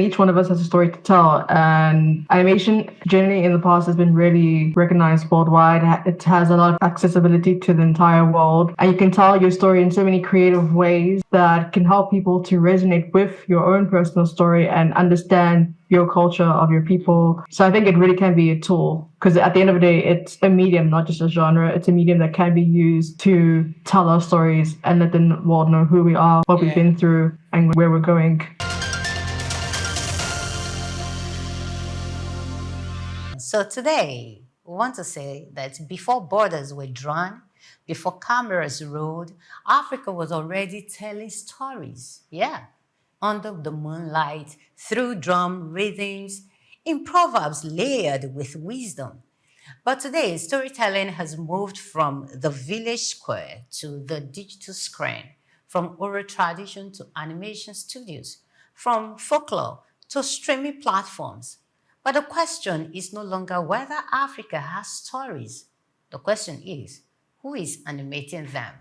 each one of us has a story to tell. And animation generally in the past has been really recognized worldwide. It has a lot of accessibility to the entire world. And you can tell your story in so many creative ways that can help people to resonate with your own personal story and understand your culture of your people. So I think it really can be a tool, because at the end of the day, it's a medium, not just a genre. It's a medium that can be used to tell our stories and let the world know who we are, what we've been through, and where we're going. So today, we want to say that before borders were drawn, before cameras rolled, Africa was already telling stories. Under the moonlight, through drum rhythms, in proverbs layered with wisdom. But today, storytelling has moved from the village square to the digital screen, from oral tradition to animation studios, from folklore to streaming platforms. But the question is no longer whether Africa has stories. The question is, who is animating them?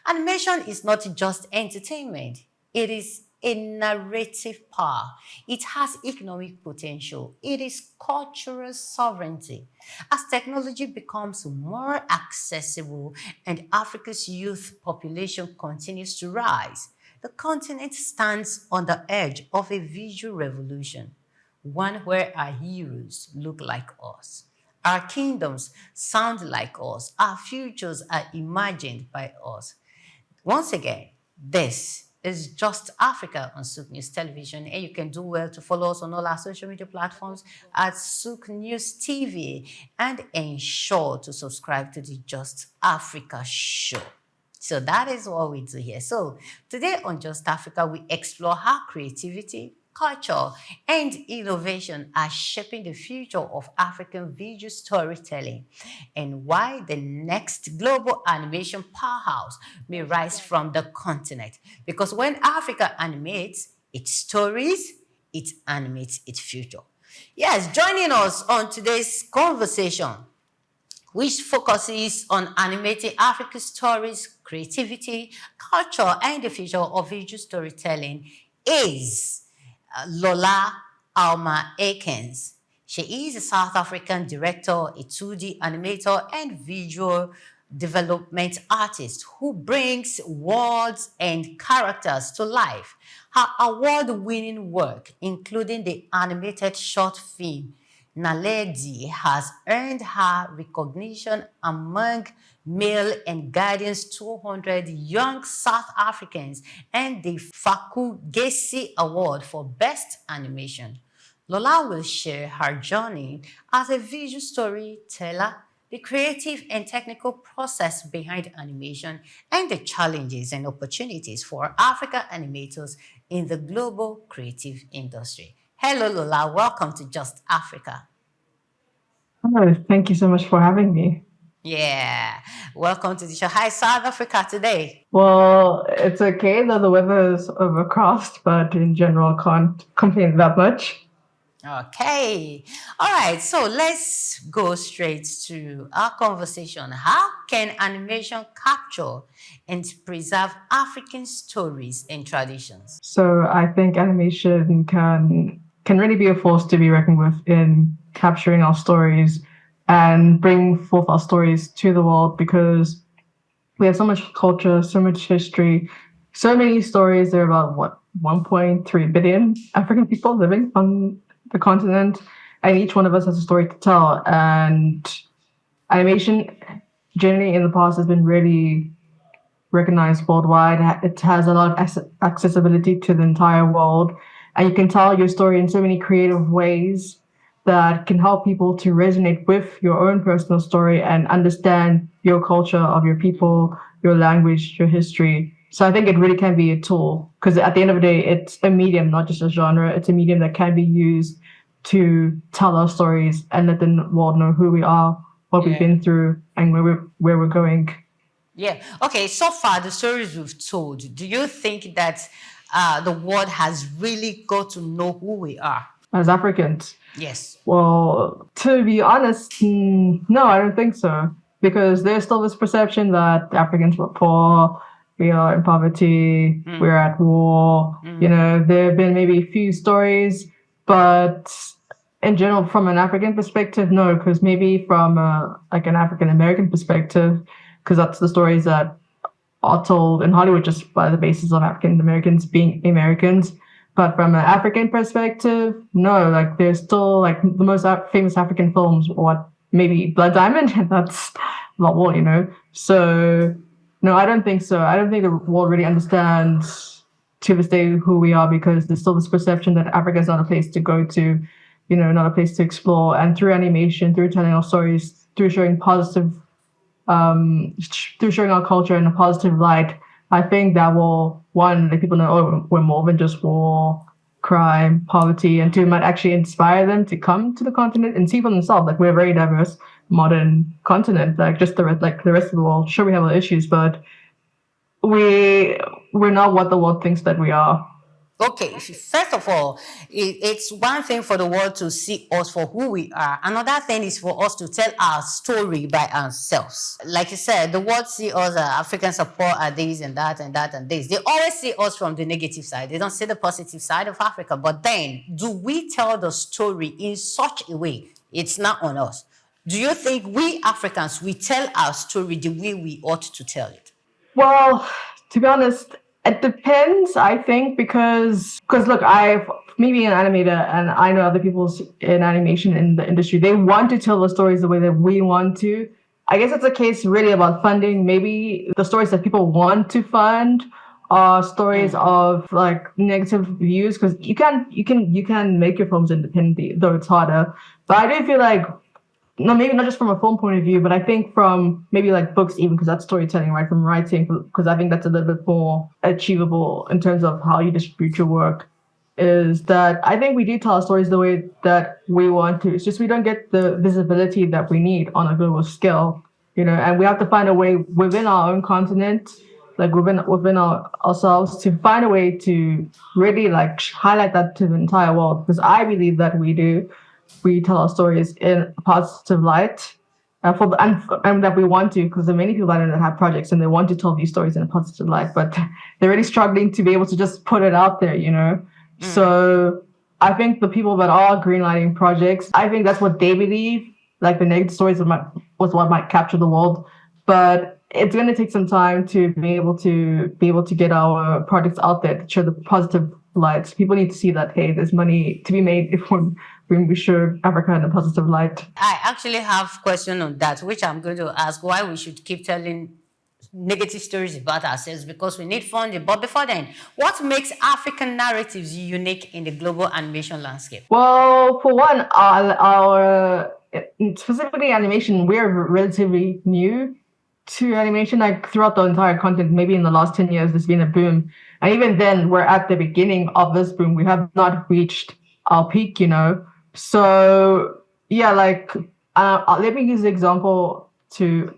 Animation is not just entertainment. It is a narrative power. It has economic potential. It is cultural sovereignty. As technology becomes more accessible and Africa's youth population continues to rise, the continent stands on the edge of a visual revolution, one where our heroes look like us, our kingdoms sound like us, our futures are imagined by us. Once again, this is Just Africa on SOUQ News Television, and you can do well to follow us on all our social media platforms at SOUQ News TV, and ensure to subscribe to the Just Africa show. So that is what we do here. So today on Just Africa, we explore how creativity, culture, and innovation are shaping the future of African visual storytelling, and why the next global animation powerhouse may rise from the continent. Because when Africa animates its stories, it animates its future. Yes, joining us on today's conversation, which focuses on animating Africa's stories, creativity, culture, and the future of visual storytelling, is Lola Alma Aikins. She is a South African director, a 2D animator, and visual development artist who brings worlds and characters to life. Her award-winning work, including the animated short film Naledi, has earned her recognition among Male and Guardian's 200 Young South Africans and the SOUQ Business Award for Best Animation. Lola will share her journey as a visual storyteller, the creative and technical process behind animation, and the challenges and opportunities for African animators in the global creative industry. Hello, Lola. Welcome to Just Africa. Oh, thank you so much for having me. Yeah, welcome to the show. Hi, South Africa today. Well, it's okay though the weather is overcast, but in general, can't complain that much. Okay. All right. So let's go straight to our conversation. How can animation capture and preserve African stories and traditions? So I think animation can really be a force to be reckoned with in capturing our stories and bring forth our stories to the world, because we have so much culture, so much history, so many stories. There are about 1.3 billion African people living on the continent, and each one of us has a story to tell. And animation generally in the past has been really recognized worldwide. It has a lot of accessibility to the entire world, and you can tell your story in so many creative ways that can help people to resonate with your own personal story and understand your culture of your people, your language, your history. So I think it really can be a tool, because at the end of the day, it's a medium, not just a genre. It's a medium that can be used to tell our stories and let the world know who we are, what we've been through, and where we're going. Yeah. Okay. So far, the stories we've told, do you think that the world has really got to know who we are as Africans? Yes. Well, to be honest, no, I don't think so. Because there's still this perception that Africans were poor, we are in poverty, we're at war. There have been maybe a few stories, but in general, from an African perspective, no, because maybe from like an African American perspective, because that's the stories that are told in Hollywood just by the basis of African Americans being Americans. But from an African perspective, no, like there's still like the most famous African films, what maybe Blood Diamond, and that's not war, So no, I don't think so. I don't think the world really understands to this day who we are, because there's still this perception that Africa is not a place to go to, not a place to explore. And through animation, through telling our stories, through showing through showing our culture in a positive light, I think that will, one, let people know, oh, we're more than just war, crime, poverty, and two, might actually inspire them to come to the continent and see for themselves. Like, we're a very diverse, modern continent. Like, just the rest of the world. Sure, we have our issues, but we're not what the world thinks that we are. Okay, first of all, it's one thing for the world to see us for who we are. Another thing is for us to tell our story by ourselves. Like you said, the world see us, African support are this and that and that and this. They always see us from the negative side. They don't see the positive side of Africa. But then, do we tell the story in such a way? It's not on us. Do you think we Africans, we tell our story the way we ought to tell it? Well, to be honest, it depends, I think, because look, me being an animator, and I know other people in animation in the industry, they want to tell the stories the way that we want to. I guess it's a case really about funding. Maybe the stories that people want to fund are stories of like negative views, because you can make your films independently, though it's harder. But I do feel like, no, maybe not just from a film point of view, but I think from maybe like books, even, because that's storytelling, right? From writing, because I think that's a little bit more achievable in terms of how you distribute your work, is that I think we do tell our stories the way that we want to. It's just we don't get the visibility that we need on a global scale, and we have to find a way within our own continent, like within ourselves, to find a way to really like highlight that to the entire world, because I believe that we tell our stories in a positive light, and that we want to, because there are many people that don't have projects and they want to tell these stories in a positive light, but they're really struggling to be able to just put it out there, So I think the people that are greenlighting projects, I think that's what they believe, like the negative stories was what might capture the world, but it's going to take some time to be able to get our projects out there to show the positive light. People need to see that, hey, there's money to be made when we show Africa in a positive light. I actually have a question on that, which I'm going to ask, why we should keep telling negative stories about ourselves, because we need funding. But before then, what makes African narratives unique in the global animation landscape? Well, for one, our specifically animation, we're relatively new to animation. Like throughout the entire continent, maybe in the last 10 years, there's been a boom. And even then, we're at the beginning of this boom. We have not reached our peak, So yeah, like let me use the example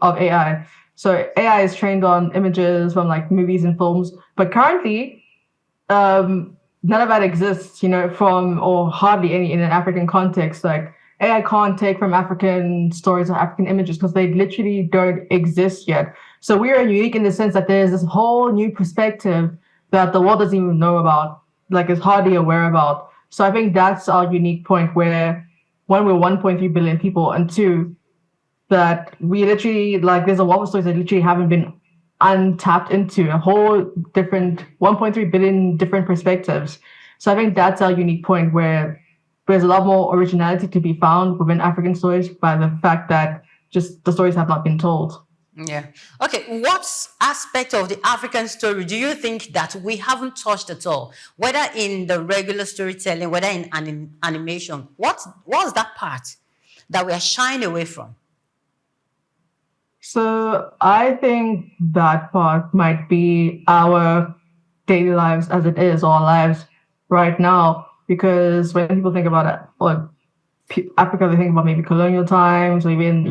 of AI. So AI is trained on images from like movies and films, but currently, none of that exists, or hardly any in an African context. Like AI can't take from African stories or African images because they literally don't exist yet. So we are unique in the sense that there's this whole new perspective that the world doesn't even know about, like is hardly aware about. So I think that's our unique point, where one, we're 1.3 billion people, and two, that we literally, like, there's a lot of stories that literally haven't been untapped into, a whole different 1.3 billion different perspectives. So I think that's our unique point, where there's a lot more originality to be found within African stories by the fact that just the stories have not been told. Yeah. Okay. What aspect of the African story do you think that we haven't touched at all? Whether in the regular storytelling, whether in animation, what's that part that we are shying away from? So I think that part might be our daily lives as it is, or our lives right now, because when people think about it, or Africa, they think about maybe colonial times, or even,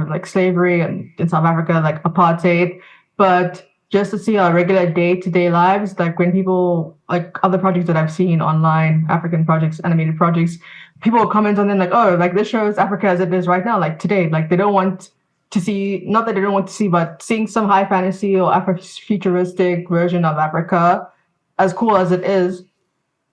like slavery, and in South Africa, like apartheid. But just to see our regular day-to-day lives, like when people, like other projects that I've seen online, African projects, animated projects, people will comment on them like, oh, like this shows Africa as it is right now, like today. Like they don't want to see, not that they don't want to see, but seeing some high fantasy or Afrofuturistic version of Africa, as cool as it is,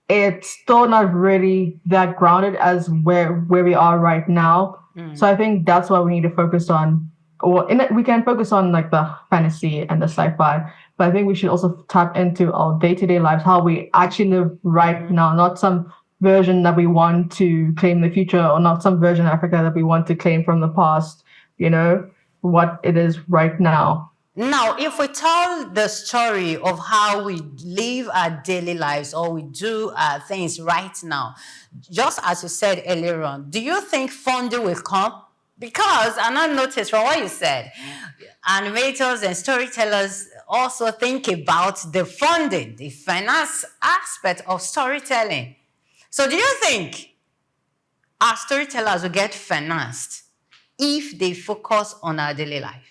it's still not really that grounded as where we are right now. So I think that's what we need to focus on. Or we can focus on like the fantasy and the sci-fi, but I think we should also tap into our day-to-day lives, how we actually live right now, not some version that we want to claim in the future, or not some version of Africa that we want to claim from the past, what it is right now. Now, if we tell the story of how we live our daily lives or we do things right now, just as you said earlier on, do you think funding will come? Because I not noticed from what you said, animators and storytellers also think about the funding, the finance aspect of storytelling. So do you think our storytellers will get financed if they focus on our daily life?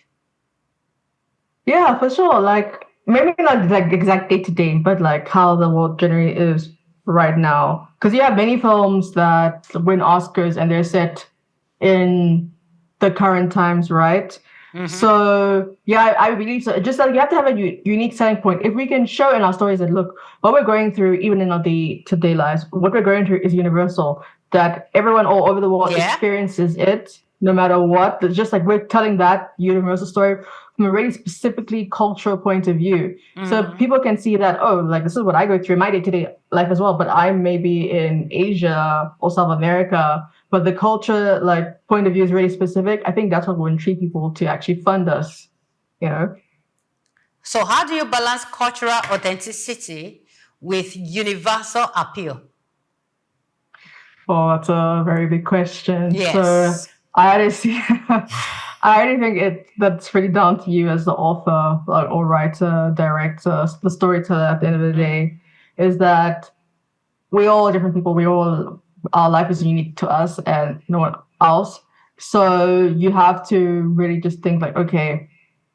Yeah, for sure. Like maybe not like exact day to day, but like how the world generally is right now. Because you have many films that win Oscars and they're set in the current times, right? So yeah, I believe so. Just like you have to have a unique selling point. If we can show in our stories that look, what we're going through, even in our day-to-day lives, what we're going through is universal. That everyone all over the world experiences it, no matter what. It's just like we're telling that universal story from a really specifically cultural point of view. So people can see that, oh, like this is what I go through in my day-to-day life as well, but I'm maybe in Asia or South America, but the culture like point of view is really specific. I think that's what will intrigue people to actually fund us, So how do you balance cultural authenticity with universal appeal? Oh, that's a very big question. Yes. So I already think that's really down to you as the author or writer, director, the storyteller at the end of the day, is that we all are different people. Our life is unique to us and no one else. So you have to really just think like, okay,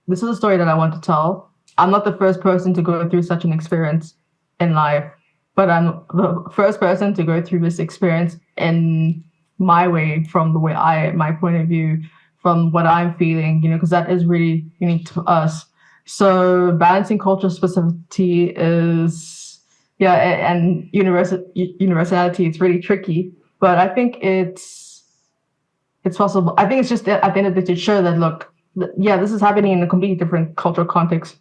this is a story that I want to tell. I'm not the first person to go through such an experience in life, but I'm the first person to go through this experience in my way, from the way my point of view, from what I'm feeling, because that is really unique to us. So balancing cultural specificity is, and universality, it's really tricky, but I think it's possible. I think it's just at the end of the day to show that, look, this is happening in a completely different cultural context,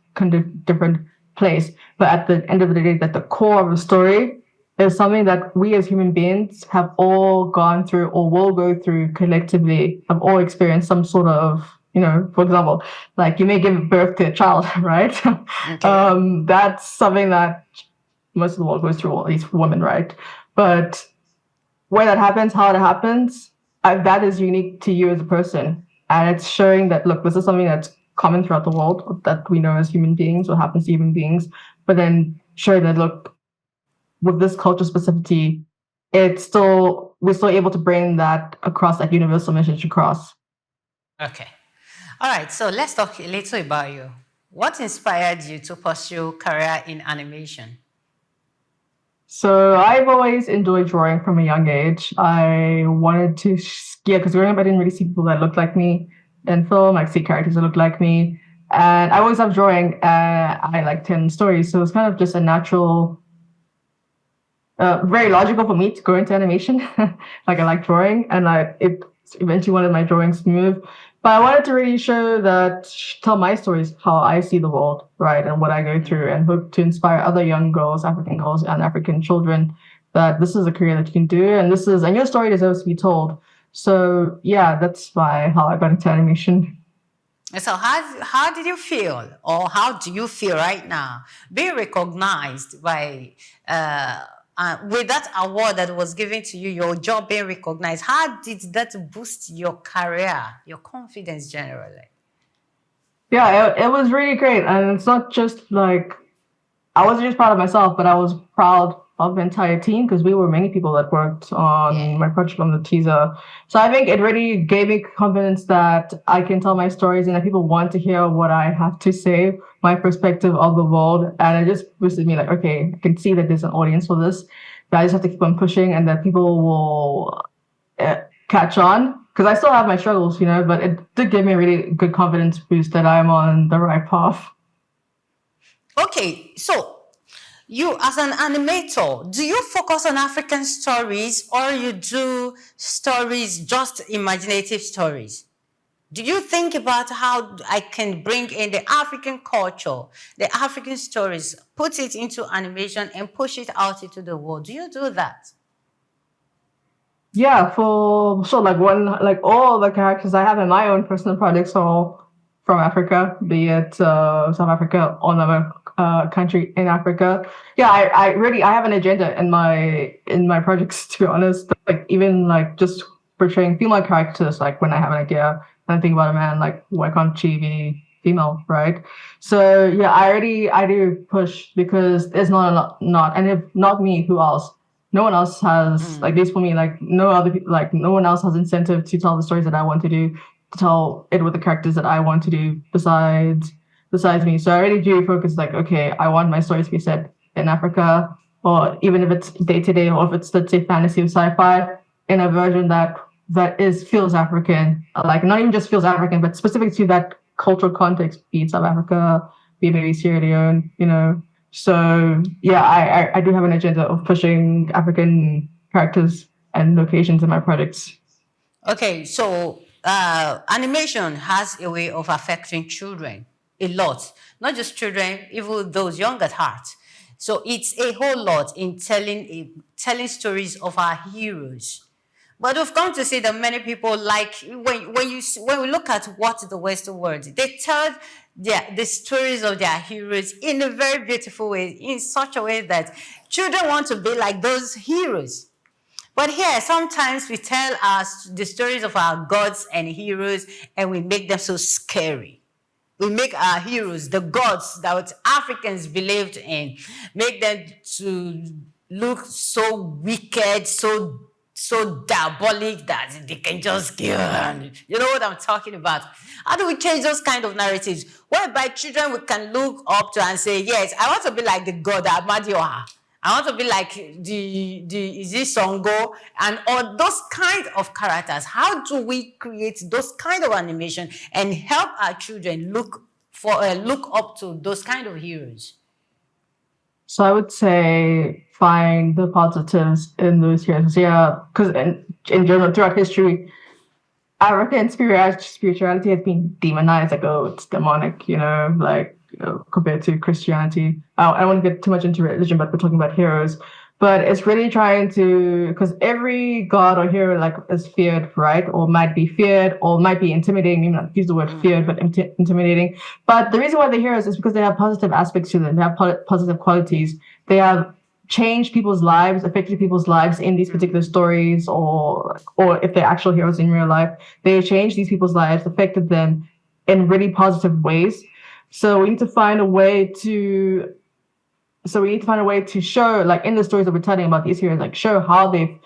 different place, but at the end of the day, that the core of the story is something that we as human beings have all gone through or will go through collectively, have all experienced some sort of, for example, like you may give birth to a child, right? Okay. That's something that most of the world goes through, or at least women, right? But where that happens, how it happens, that is unique to you as a person. And it's showing that, look, this is something that's common throughout the world that we know as human beings, what happens to human beings, but then showing that, look, with this cultural specificity, we're still able to bring that across, that universal message across. Okay. All right. So let's talk a little about you. What inspired you to pursue career in animation? So I've always enjoyed drawing from a young age. I wanted to, because growing up, I didn't really see people that looked like me in film. I see characters that look like me. And I always loved drawing. I like telling stories. So it's kind of just a natural, very logical for me to go into animation. Like I like drawing, and it eventually wanted my drawings to move. But I wanted to really tell my stories, how I see the world, right, and what I go through, and hope to inspire other young girls, African girls, and African children that this is a career that you can do, and your story deserves to be told. So yeah, that's how I got into animation. So how did you feel, or how do you feel right now, being recognized by with that award that was given to you, your job being recognized? How did that boost your career, your confidence generally? Yeah, it was really great. And it's not just like, I wasn't just proud of myself, but I was proud of the entire team, because we were many people that worked on my project, on the teaser. So I think it really gave me confidence that I can tell my stories and that people want to hear what I have to say, my perspective of the world. And it just boosted me like, okay, I can see that there's an audience for this, but I just have to keep on pushing, and that people will catch on. because I still have my struggles, you know, but it did give me a really good confidence boost that I'm on the right path. Okay, so you as an animator, do you focus on African stories or you do stories, just imaginative stories? Do you think about how I can bring in the African culture, the African stories, put it into animation and push it out into the world? Do you do that? Yeah, for sure. Like all the characters I have in my own personal projects are all from Africa, be it South Africa or another country in Africa. Yeah, I really I have an agenda in my projects, to be honest. Like even like just portraying female characters. Like when I have an idea and I think about a man, like why can't she be female, right? So yeah, I do push because there's not, and if not me, who else? No one else has, like, at least for me, like no one else has incentive to tell the stories that I want to do, to tell it with the characters that I want to do besides me. So I really do focus, like, okay, I want my stories to be set in Africa, or even if it's day to day, or if it's, let's say, fantasy or sci-fi, in a version that feels African, like not even just feels African, but specific to that cultural context, be it South Africa, be it maybe Sierra Leone, you know. So yeah, I do have an agenda of pushing African characters and locations in my projects. Okay, so animation has a way of affecting children a lot. Not just children, even those young at heart. So it's a whole lot in telling stories of our heroes. But we've come to see that many people, like when we look at what the Western world, they tell the stories of their heroes in a very beautiful way, in such a way that children want to be like those heroes. But here, sometimes we tell us the stories of our gods and heroes, and we make them so scary. We make our heroes, the gods that Africans believed in, make them to look so wicked, so diabolic that they can just kill. You know what I'm talking about? How do we change those kind of narratives? Whereby children we can look up to and say, yes, I want to be like the god Amadioha. I want to be like the is it Songo and all those kind of characters. How do we create those kind of animation and help our children look up to those kind of heroes? So I would say find the positives in those heroes. Yeah, because in general, throughout history, African spirituality has been demonized. Like, oh, it's demonic, you know, like, you know, compared to Christianity. I don't want to get too much into religion, but we're talking about heroes. But it's really trying to, because every god or hero, like, is feared, right? Or might be feared, or might be intimidating. Maybe not use the word feared, but intimidating. But the reason why they're heroes is because they have positive aspects to them. They have positive qualities. They have changed people's lives, affected people's lives in these particular stories, or if they're actual heroes in real life, they changed these people's lives, affected them in really positive ways. So we need to find a way to show, like, in the stories that we're telling about these heroes, like, show how they've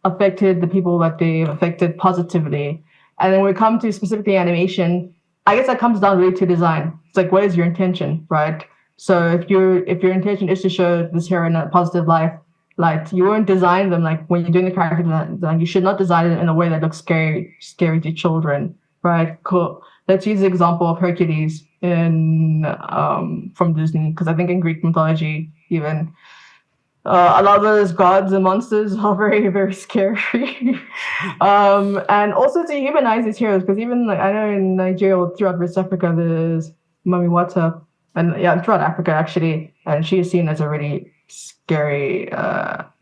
affected the people that they've affected positively. And then when we come to specifically animation, I guess that comes down really to design. It's like, what is your intention, right? So if your intention is to show this hero in a positive light, you won't design them, like, when you're doing the character design, you should not design it in a way that looks scary to children, right? Cool. Let's use the example of Hercules from Disney, because I think in Greek mythology, even a lot of those gods and monsters are very, very scary. And also to humanize these heroes, because even, like, I know in Nigeria or throughout West Africa, there's Mami Wata, and yeah, throughout Africa actually, and she is seen as a really scary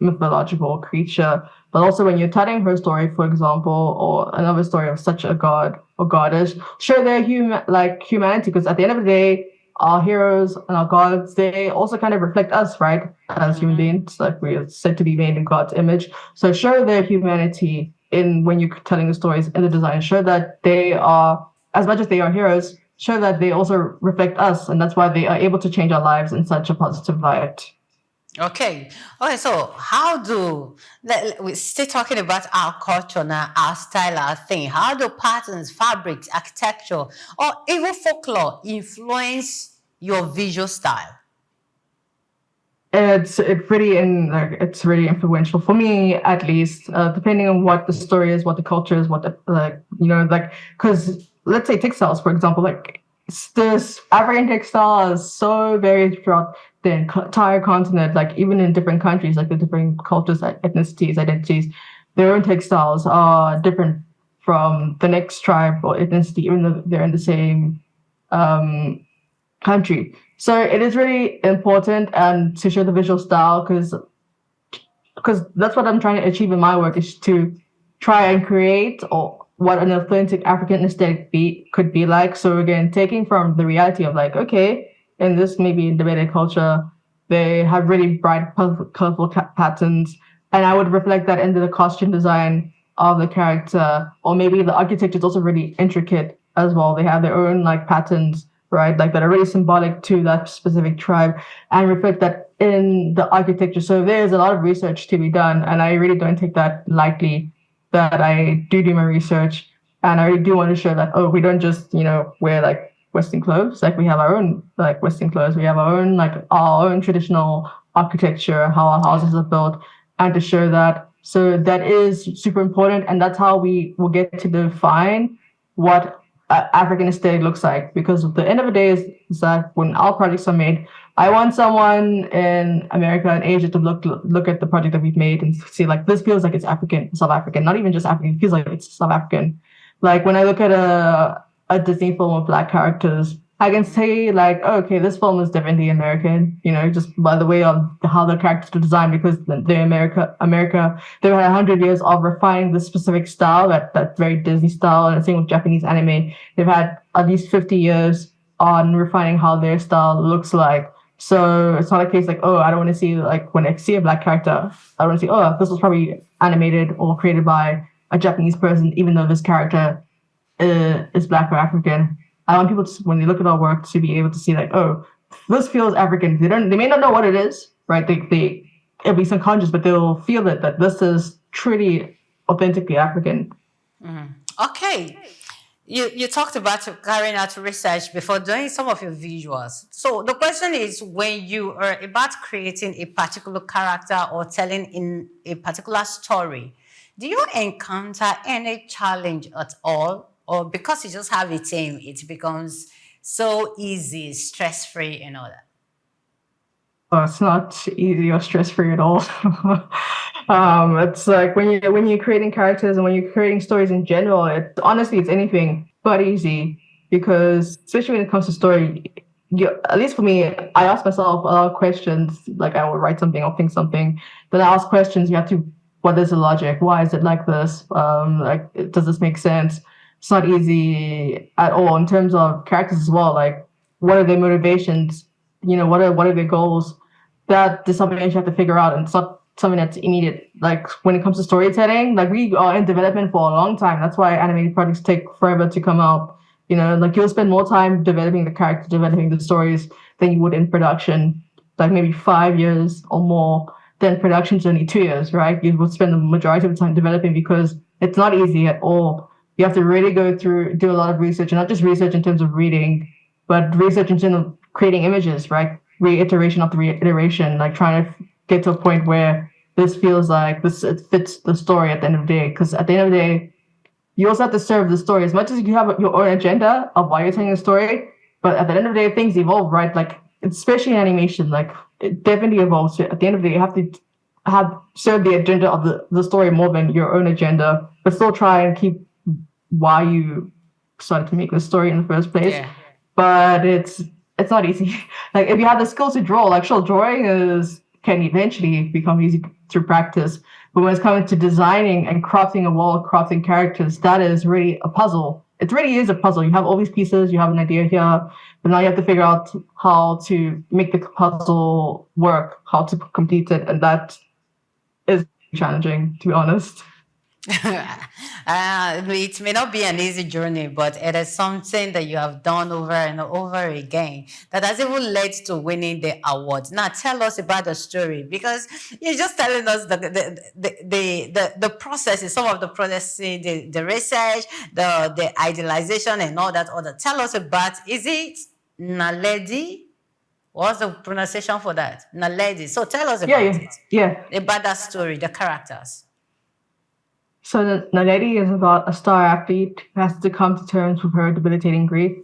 mythological creature. But also when you're telling her story, for example, or another story of such a god or goddess, show their humanity, because at the end of the day, our heroes and our gods, they also kind of reflect us, right? As human beings, like, we are said to be made in God's image. So show their humanity when you're telling the stories in the design. Show that they are, as much as they are heroes, show that they also reflect us, and that's why they are able to change our lives in such a positive light. Okay. So we're still talking about our culture now, our style, our thing. How do patterns, fabrics, architecture, or even folklore influence your visual style? it's really influential for me, at least, depending on what the story is, what the culture is, what the because let's say textiles, for example, like this African textile is so varied throughout the entire continent, like even in different countries, like the different cultures, ethnicities, identities, their own textiles are different from the next tribe or ethnicity, even though they're in the same um, country. So it is really important and to show the visual style because that's what I'm trying to achieve in my work is to try and create or what an authentic African aesthetic could be like. So again, taking from the reality of like, okay, in this maybe Tibetan culture, they have really bright, colorful patterns, and I would reflect that into the costume design of the character, or maybe the architecture is also really intricate as well. They have their own like patterns, right, like that are really symbolic to that specific tribe, and reflect that in the architecture. So there's a lot of research to be done, and I really don't take that lightly. That I do my research, and I really do want to show that we don't just wear like Western clothes. Like we have our own like Western clothes. We have our own like our own traditional architecture, how our houses are built, and to show that. So that is super important, and that's how we will get to define what African aesthetic looks like. Because at the end of the day, is that when our projects are made, I want someone in America and Asia to look at the project that we've made and see like this feels like it's African, South African, not even just African. It feels like it's South African. Like when I look at a Disney film with black characters, I can say like, oh, okay, this film is definitely American, just by the way of how the characters are designed, because America, they've had 100 years of refining this specific style, that very Disney style, and the same with Japanese anime. They've had at least 50 years on refining how their style looks like. So it's not a case like, oh, I don't want to see, like when I see a black character, I don't want to see, oh, this was probably animated or created by a Japanese person, even though this character is black or African. I want people to, when they look at our work, to be able to see like, oh, this feels African. They may not know what it is, right? It'll be subconscious, but they'll feel it that this is truly authentically African. Okay. You talked about carrying out research before doing some of your visuals. So the question is, when you are about creating a particular character or telling in a particular story, do you encounter any challenge at all? Or because you just have a team, it becomes so easy, stress-free and all that? It's not easy or stress-free at all. It's like when you're creating characters and when you're creating stories in general, honestly it's anything but easy, because especially when it comes to story, at least for me, I ask myself a lot of questions. Like I will write something or think something, then I ask questions. You have to, what is the logic? Why is it like this? Like does this make sense? It's not easy at all in terms of characters as well. Like what are their motivations? What are their goals? That is something that you have to figure out, and it's not something that's immediate. Like when it comes to storytelling, like we are in development for a long time. That's why animated projects take forever to come out. Like you'll spend more time developing the character, developing the stories than you would in production, like maybe 5 years or more. Then production's only 2 years, right? You will spend the majority of the time developing, because it's not easy at all. You have to really do a lot of research, and not just research in terms of reading, but research in terms of creating images, right? Reiteration after reiteration, like trying to get to a point where this feels like it fits the story at the end of the day. Because at the end of the day, you also have to serve the story as much as you have your own agenda of why you're telling a story. But at the end of the day, things evolve, right? Like especially in animation, like it definitely evolves. At the end of the day, you have to serve the agenda of the story more than your own agenda, but still try and keep why you started to make the story in the first place. Yeah. But it's not easy. Like if you have the skills to draw, like sure, drawing can eventually become easy through practice. But when it's coming to designing and crafting a world, crafting characters, that is really a puzzle. It really is a puzzle. You have all these pieces, you have an idea here, but now you have to figure out how to make the puzzle work, how to complete it, and that is challenging, to be honest. It may not be an easy journey, but it is something that you have done over and over again that has even led to winning the award. Now, tell us about the story, because you're just telling us the processes, some of the processes, the research, the idealization, and all that other. Tell us about, is it Naledi? What's the pronunciation for that? Naledi. So tell us Yeah, about yeah, it. yeah. About that story, the characters. So the lady is about a star athlete who has to come to terms with her debilitating grief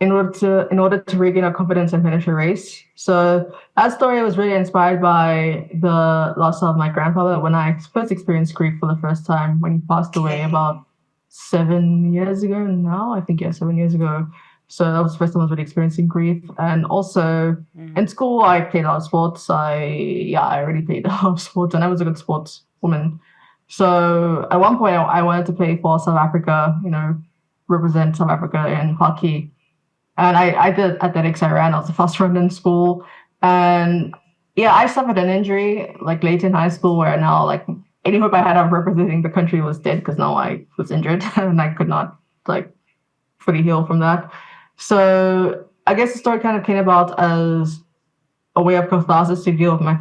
in order to regain her confidence and finish her race. So that story was really inspired by the loss of my grandfather when I first experienced grief for the first time when he passed away Okay. about 7 years ago now. I think, yeah, 7 years ago. So that was the first time I was really experiencing grief. And also in school I played a lot of sports. I really played a lot of sports and I was a good sports woman. So at one point I wanted to play for South Africa, represent South Africa in hockey. And I did athletics. I ran. I was the fast runner in school. And yeah, I suffered an injury like late in high school where now like any hope I had of representing the country was dead because now I was injured and I could not like fully heal from that. So I guess the story kind of came about as a way of catharsis to deal with my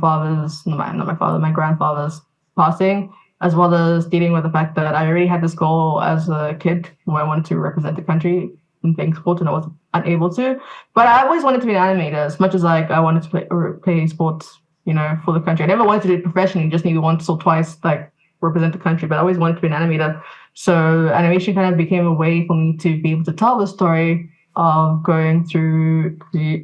grandfather's passing, as well as dealing with the fact that I already had this goal as a kid where I wanted to represent the country in playing sports and I was unable to. But I always wanted to be an animator as much as like I wanted to play sports, for the country. I never wanted to do it professionally, just maybe once or twice, like represent the country, but I always wanted to be an animator. So animation kind of became a way for me to be able to tell the story of going through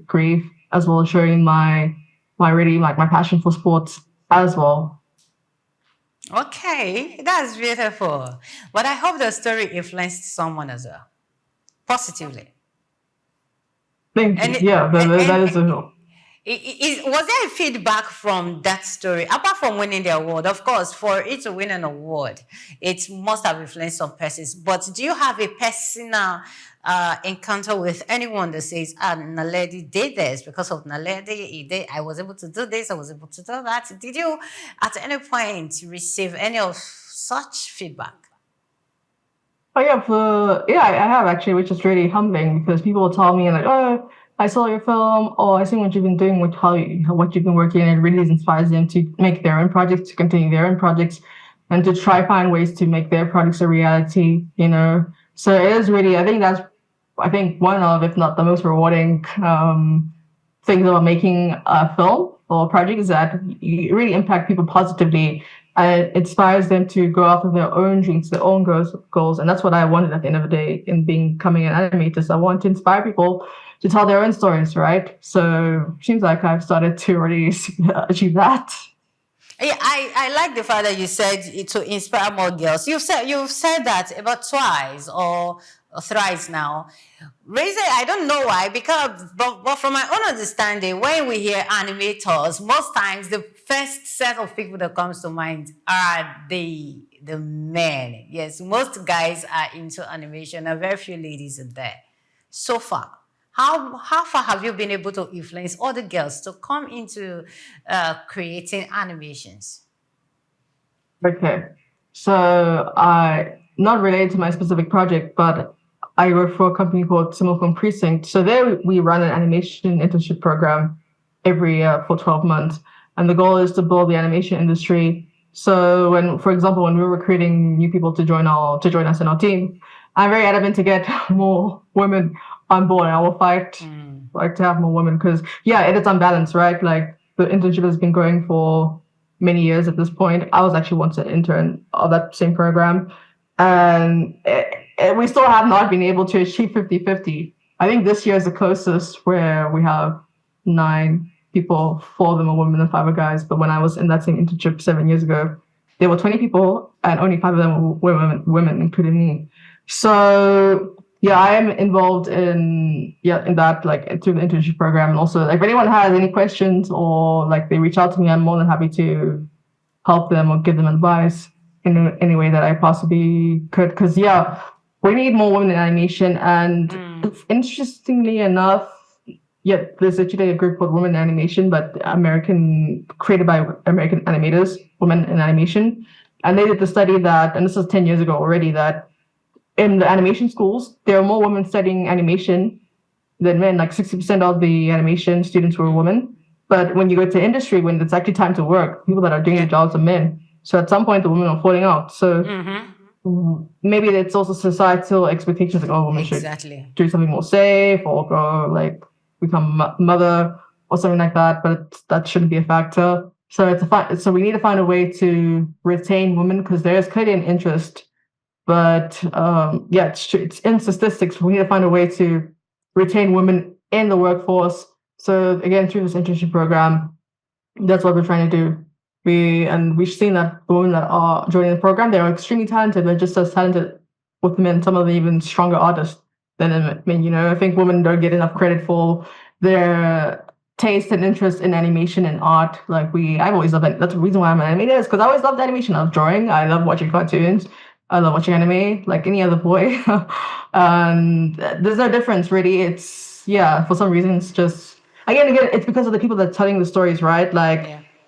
grief, as well as showing my really like my passion for sports as well. Okay, that's beautiful. But I hope the story influenced someone as well, positively. Thank And you. Yeah, that is a was there a feedback from that story apart from winning the award? Of course, for it to win an award, it must have influenced some persons. But do you have a personal encounter with anyone that says, Naledi did this because of Naledi, he did, I was able to do this, I was able to do that. Did you at any point receive any of such feedback? Oh yeah, I have actually, which is really humbling because people will tell me like, oh, I saw your film, or I see what you've been doing with what you've been working, and it really inspires them to make their own projects, to continue their own projects, and to try find ways to make their projects a reality. So it is really, I think one of, if not the most rewarding things about making a film or a project is that you really impact people positively. And it inspires them to go after their own dreams, their own goals. And that's what I wanted at the end of the day in becoming an animator. So I want to inspire people to tell their own stories, right? So it seems like I've started to already achieve that. Yeah, I like the fact that you said to inspire more girls. You've said that about twice or thrice now. Reason I don't know why, because but from my own understanding, when we hear animators, most times the first set of people that comes to mind are the men. Yes, most guys are into animation, and very few ladies are there. So far, how far have you been able to influence other girls to come into creating animations? Okay. So not related to my specific project, but I work for a company called Simulcom Precinct. So there we run an animation internship program every year for 12 months. And the goal is to build the animation industry. So for example, when we're recruiting new people to join us in our team, I'm very adamant to get more women on board. I will fight like to have more women because it is unbalanced, right? Like the internship has been going for many years at this point. I was actually once an intern of that same program. And we still have not been able to achieve 50-50. I think this year is the closest where we have 9 people, 4 of them are women and 5 are guys. But when I was in that same internship 7 years ago, there were 20 people and only 5 of them were women, including me. So I am involved in that, like through the internship program. And also, like, if anyone has any questions or like they reach out to me, I'm more than happy to help them or give them advice in any way that I possibly could. Because we need more women in animation, and interestingly enough, there's actually a group called Women in Animation, but created by American animators, Women in Animation, and they did the study that, and this was 10 years ago already, that in the animation schools, there are more women studying animation than men. Like 60% of the animation students were women. But when you go to industry, when it's actually time to work, people that are doing the jobs are men. So at some point, the women are falling out. So maybe it's also societal expectations, like, women should do something more safe or go, like, become mother or something like that, but that shouldn't be a factor. So so we need to find a way to retain women because there is clearly an interest, but yeah, it's in statistics. We need to find a way to retain women in the workforce. So again, through this internship program, that's what we're trying to do. We've seen that the women that are joining the program, they are extremely talented. They're just as talented with men. Some of them even stronger artists than men. I think women don't get enough credit for their taste and interest in animation and art. I've always loved it. That's the reason why I'm an animator, is because I always loved animation. I love drawing. I love watching cartoons. I love watching anime like any other boy. And there's no difference really. It's, yeah, for some reason it's just, again, it's because of the people that are telling the stories, right?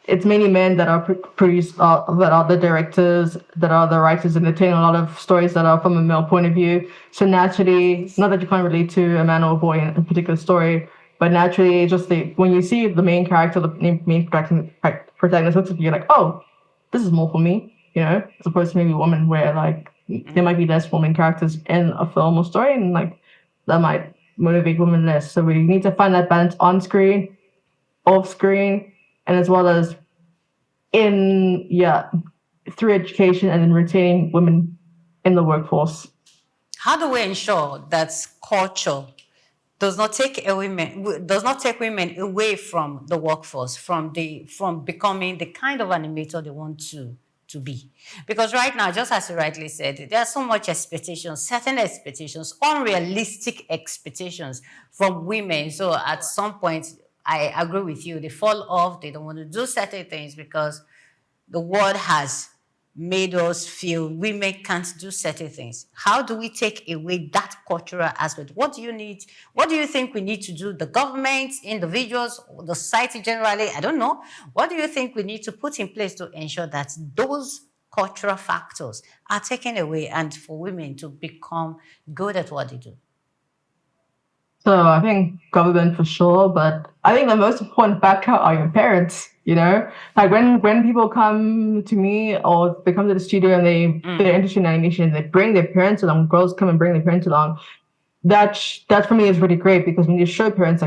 It's mainly men that are that are the directors, that are the writers, and they're telling a lot of stories that are from a male point of view. So naturally, not that you can't relate to a man or a boy in a particular story, but naturally, when you see the main character, the main protagonist looks at you, you're like, oh, this is more for me, as opposed to maybe a woman where there might be less women characters in a film or story, and that might motivate women less. So we need to find that balance on screen, off screen, and as well as through education and in retaining women in the workforce. How do we ensure that culture does not take women away from the workforce, from becoming the kind of animator they want to be? Because right now, just as you rightly said, there's so much expectations, certain expectations, unrealistic expectations from women. So at some point, I agree with you, they fall off, they don't want to do certain things because the world has made us feel women can't do certain things. How do we take away that cultural aspect? What do you need? What do you think we need to do? The government, individuals, the society generally, I don't know. What do you think we need to put in place to ensure that those cultural factors are taken away and for women to become good at what they do? So I think government for sure, but I think the most important factor are your parents. When people come to me or they come to the studio and they're interested in animation, they bring their parents along. Girls come and bring their parents along. That for me is really great, because when you show parents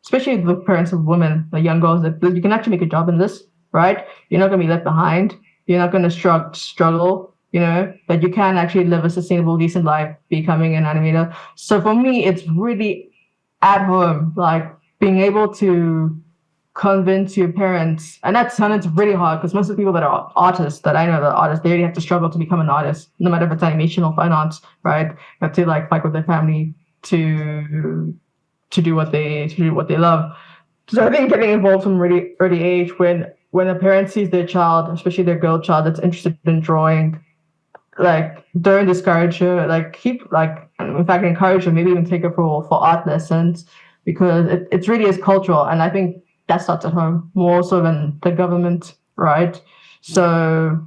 especially the parents of women, the young girls, that you can actually make a job in this, right? You're not going to be left behind. You're not going to struggle. That you can actually live a sustainable, decent life becoming an animator. So for me, it's really at home, being able to convince your parents. And it's really hard, because most of the people that are artists, that I know that are artists, they really have to struggle to become an artist, no matter if it's animation or fine arts, right? They have to fight with their family to do what they love. So I think getting involved from really early age, when a parent sees their child, especially their girl child, that's interested in drawing, don't discourage her, in fact, encourage her, maybe even take her for art lessons, because it really is cultural. And I think that starts at home more so than the government, right? So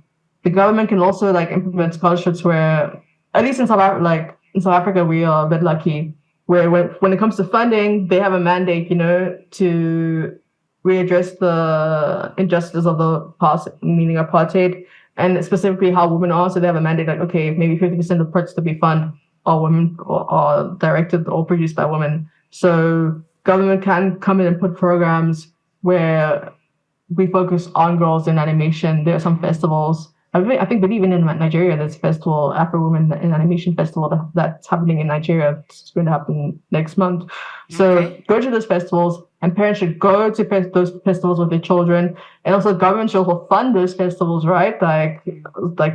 the government can also implement scholarships where, at least in South Africa, we are a bit lucky, where when it comes to funding, they have a mandate, to readdress the injustices of the past, meaning apartheid, and specifically how women are. So they have a mandate okay, maybe 50% of projects to be funded are women, or directed or produced by women. So government can come in and put programs where we focus on girls in animation. There are some festivals. I think even in Nigeria, there's a festival, Afro Women in Animation Festival, that's happening in Nigeria. It's going to happen next month. So go to those festivals, and parents should go to those festivals with their children. And also government should also fund those festivals, right?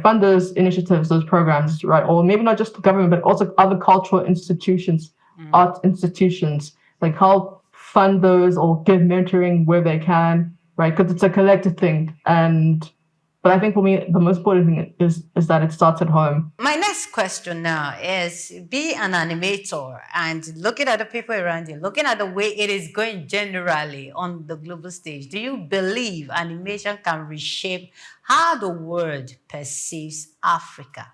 Fund those initiatives, those programs, right? Or maybe not just the government, but also other cultural institutions, art institutions, help fund those or give mentoring where they can, right? Because it's a collective thing. But I think for me, the most important thing is that it starts at home. My next question now is, be an animator and looking at the people around you, looking at the way it is going generally on the global stage, do you believe animation can reshape how the world perceives Africa?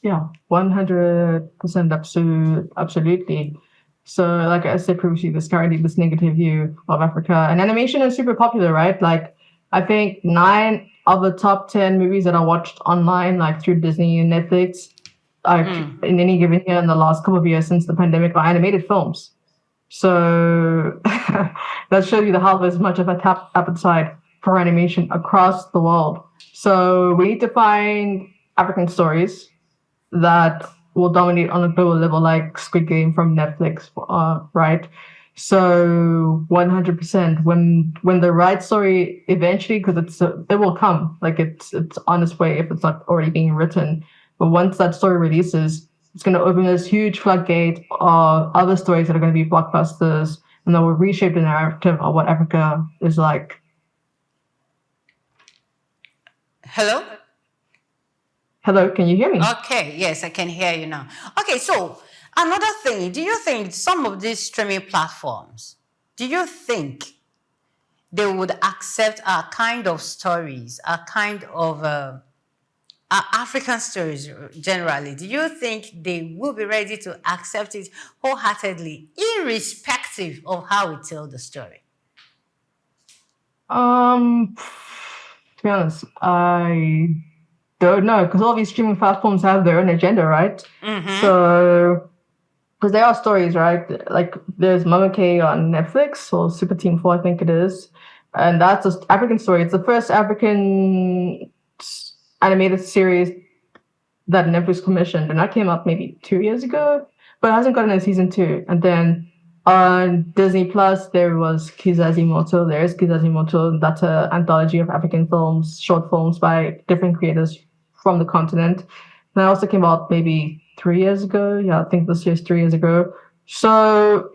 Yeah, 100% absolutely. So like I said previously, there's currently this negative view of Africa, and animation is super popular, right? I think 9 of the top 10 movies that I watched online, through Disney and Netflix, in any given year in the last couple of years since the pandemic, are animated films. So that shows you how there's much of a tap appetite for animation across the world. So we need to find African stories that will dominate on a global level, like Squid Game from Netflix, right? So 100%, when the right story eventually, because it will come, like it's on its way if it's not already being written. But once that story releases, it's going to open this huge floodgate of other stories that are going to be blockbusters, and that will reshape the narrative of what Africa is like. Hello? Hello, can you hear me? Okay, yes, I can hear you now. Okay, so another thing, do you think some of these streaming platforms, do you think they would accept our kind of stories, our kind of African stories generally? Do you think they will be ready to accept it wholeheartedly, irrespective of how we tell the story? To be honest, I don't know, because all these streaming platforms have their own agenda, right? So, because there are stories, right? Like there's Mama K on Netflix or Super Team 4, I think it is. And that's an African story. It's the first African animated series that Netflix commissioned. And that came out maybe 2 years ago, but it hasn't gotten a season 2. And then on Disney Plus, there was Kizazi Moto. There's Kizazi Moto. That's an anthology of African films, short films by different creators from the continent. And that also came out maybe 3 years ago. Yeah, I think this year's 3 years ago. So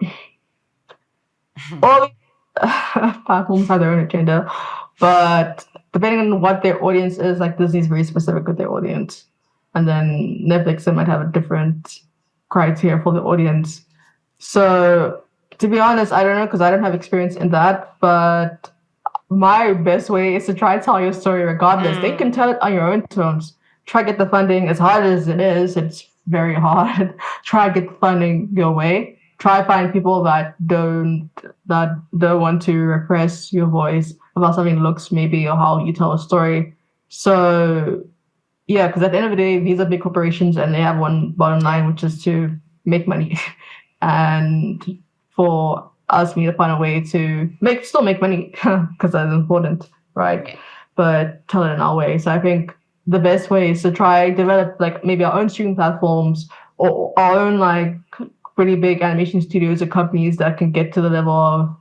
all platforms have their own agenda, but depending on what their audience is, like Disney's very specific with their audience, and then Netflix, they might have a different criteria for the audience. So to be honest, I don't know, because I don't have experience in that, but my best way is to try to tell your story regardless. They can tell it on your own terms. Try to get the funding. As hard as it is, it's very hard. Try to get the funding your way. Try to find people that don't want to repress your voice about something looks maybe or how you tell a story. So yeah, because at the end of the day, these are big corporations and they have one bottom line, which is to make money. And for us, we need to find a way to still make money, because that's important, right? Okay. But tell it in our way. So I think the best way is to try develop like maybe our own streaming platforms or our own like pretty big animation studios or companies that can get to the level of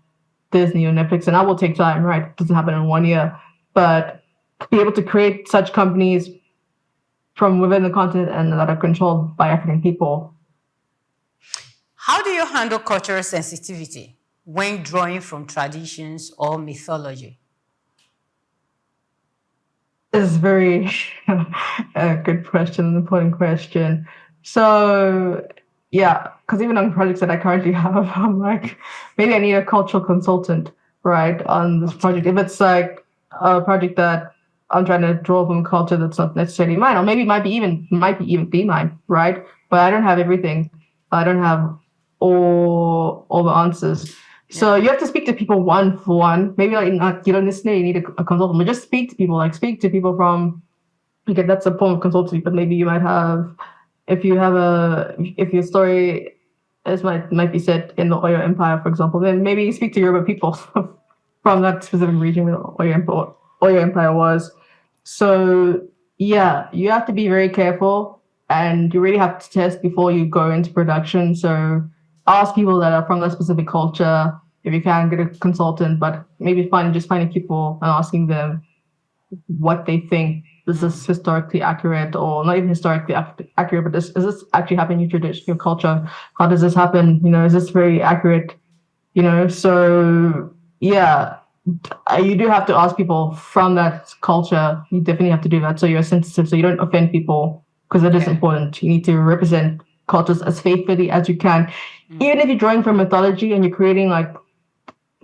Disney or Netflix. And that will take time, right? It doesn't happen in 1 year. But to be able to create such companies from within the continent and that are controlled by African people. How do you handle cultural sensitivity when drawing from traditions or mythology? It's very a good question, an important question. So yeah, because even on projects that I currently have, I'm like, maybe I need a cultural consultant, right, on this project. If it's like a project that I'm trying to draw from culture that's not necessarily mine, or maybe it might even be mine, right? But I don't have everything. I don't have all the answers. So you have to speak to people one for one. Maybe like not, you don't necessarily need a consultant, but just speak to people. Like speak to people from. Okay, that's a form of consultancy. But maybe you might have, if your story might be set in the Oyo Empire, for example, then maybe you speak to Yoruba people from that specific region where the Oyo Empire was. So yeah, you have to be very careful, and you really have to test before you go into production. So ask people that are from that specific culture. If you can, get a consultant, but maybe finding people and asking them what they think this is historically accurate, or not even historically accurate, but is this actually happening in your tradition, your culture? How does this happen? Is this very accurate? So yeah, you do have to ask people from that culture. You definitely have to do that, so you're sensitive, so you don't offend people, because it is important. You need to represent cultures as faithfully as you can. Even if you're drawing from mythology and you're creating like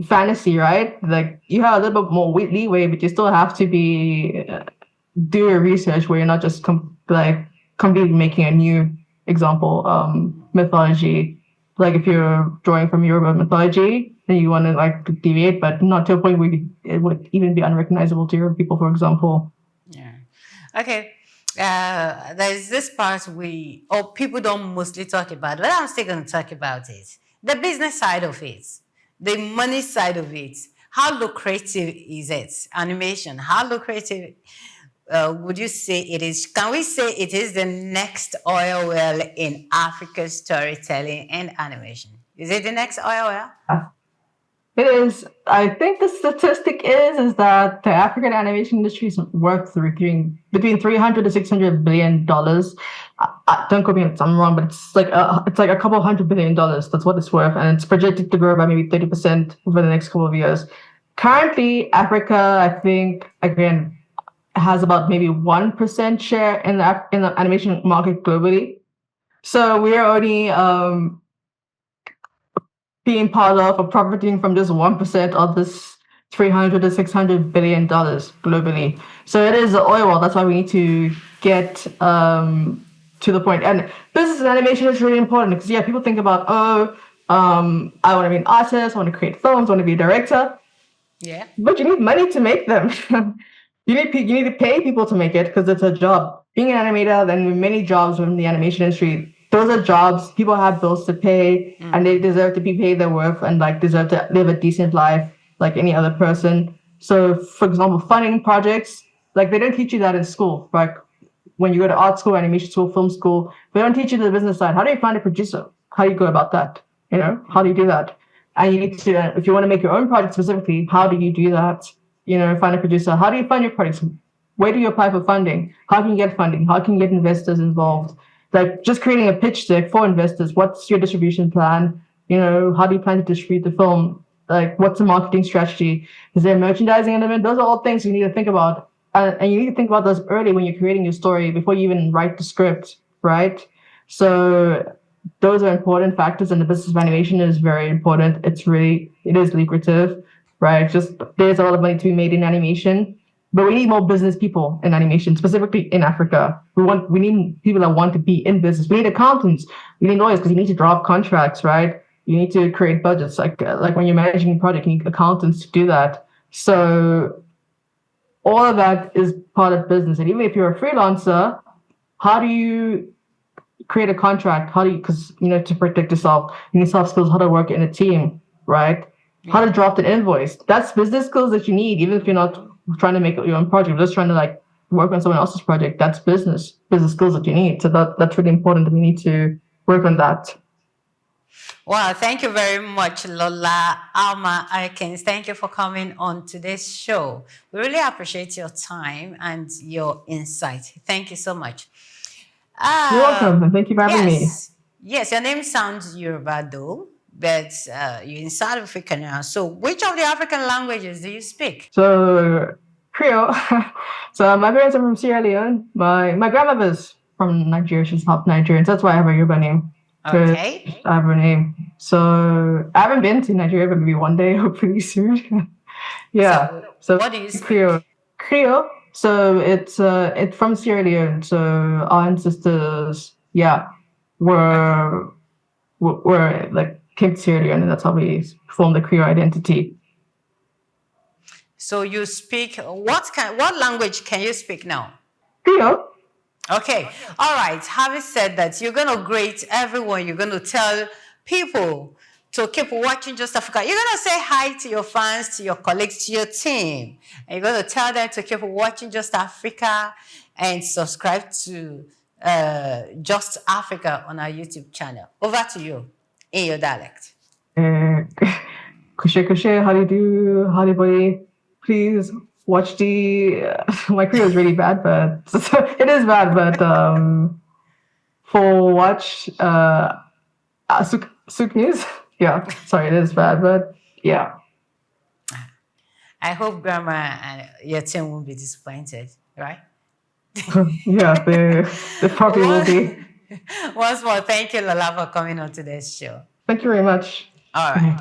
fantasy, right? Like you have a little bit more leeway, but you still have to do your research, where you're not just completely making a new example mythology. Like if you're drawing from Yoruba mythology, then you want to like deviate, but not to a point where it would even be unrecognizable to Yoruba people, for example. Yeah. Okay. There's this part people don't mostly talk about, but I'm still going to talk about it. The business side of it, the money side of it. How lucrative is it? Animation, how lucrative would you say it is? Can we say it is the next oil well in Africa's storytelling and animation? Is it the next oil well? It is. I think the statistic is that the African animation industry is worth between 300 to $600 billion. Don't quote me if I'm wrong, but it's like a couple $100 billion. That's what it's worth, and it's projected to grow by maybe 30% over the next couple of years. Currently, Africa, I think, again, has about maybe 1% share in the animation market globally. So we are only being part of or profiting from just 1% of this 300 to $600 billion globally. So it is the oil well. That's why we need to get to the point. And business and animation is really important because people think about, I want to be an artist, I want to create films, I want to be a director. Yeah. But you need money to make them. you need to pay people to make it because it's a job. Being an animator, then many jobs within the animation industry, those are jobs. People have bills to pay, and they deserve to be paid their worth and deserve to live a decent life like any other person. So, for example, funding projects, they don't teach you that in school. Like when you go to art school, animation school, film school, they don't teach you the business side. How do you find a producer? How do you go about that? How do you do that? And you need to, if you want to make your own project specifically, how do you do that? Find a producer. How do you find your projects? Where do you apply for funding? How can you get funding? How can you get investors involved? Just creating a pitch deck for investors. What's your distribution plan? How do you plan to distribute the film? What's the marketing strategy? Is there a merchandising element? Those are all things you need to think about. And you need to think about those early when you're creating your story before you even write the script, right? So those are important factors, and the business of animation is very important. It is lucrative, right? Just there's a lot of money to be made in animation. But we need more business people in animation, specifically in Africa. We need people that want to be in business. We need accountants. We need lawyers because you need to draw up contracts, right? You need to create budgets. Like when you're managing a project, you need accountants to do that. So all of that is part of business. And even if you're a freelancer, how do you create a contract? Because to protect yourself, you need soft skills, how to work in a team, right? How to draft an invoice. That's business skills that you need, even if you're not trying to make your own project, just trying to work on someone else's project. That's business skills that you need. So that's really important. We need to work on that. Wow, thank you very much, Lola Alma Aikins. Thank you for coming on today's show. We really appreciate your time and your insight. Thank you so much. You're welcome, and thank you for having me. Yes, your name sounds Yoruba though, but you're in South Africa now. So which of the African languages do you speak? So Creole. So my parents are from Sierra Leone. My grandmother's from Nigeria. She's half Nigerian. So that's why I have a Yoruba name. Okay. I have her name. So I haven't been to Nigeria, but maybe one day, hopefully soon. Yeah. So what do you speak? Creole. So it's from Sierra Leone. So our ancestors, were came to Sierra Leone, and that's how we formed the Creole identity. So you speak what language can you speak now? Creole. Okay. All right. Having said that, you're going to greet everyone. You're going to tell people to keep watching Just Africa. You're going to say hi to your fans, to your colleagues, to your team. And you're going to tell them to keep watching Just Africa and subscribe to Just Africa on our YouTube channel. Over to you in your dialect. Kushe kushe, how do you do? How do you body? Please watch my Creole is really bad, but it is bad, but for watch SOUQ News. Yeah, sorry, it is bad, but yeah. I hope Grandma and your team won't be disappointed, right? Yeah, they probably will be. Once more, thank you, Lola, for coming on today's show. Thank you very much. All right.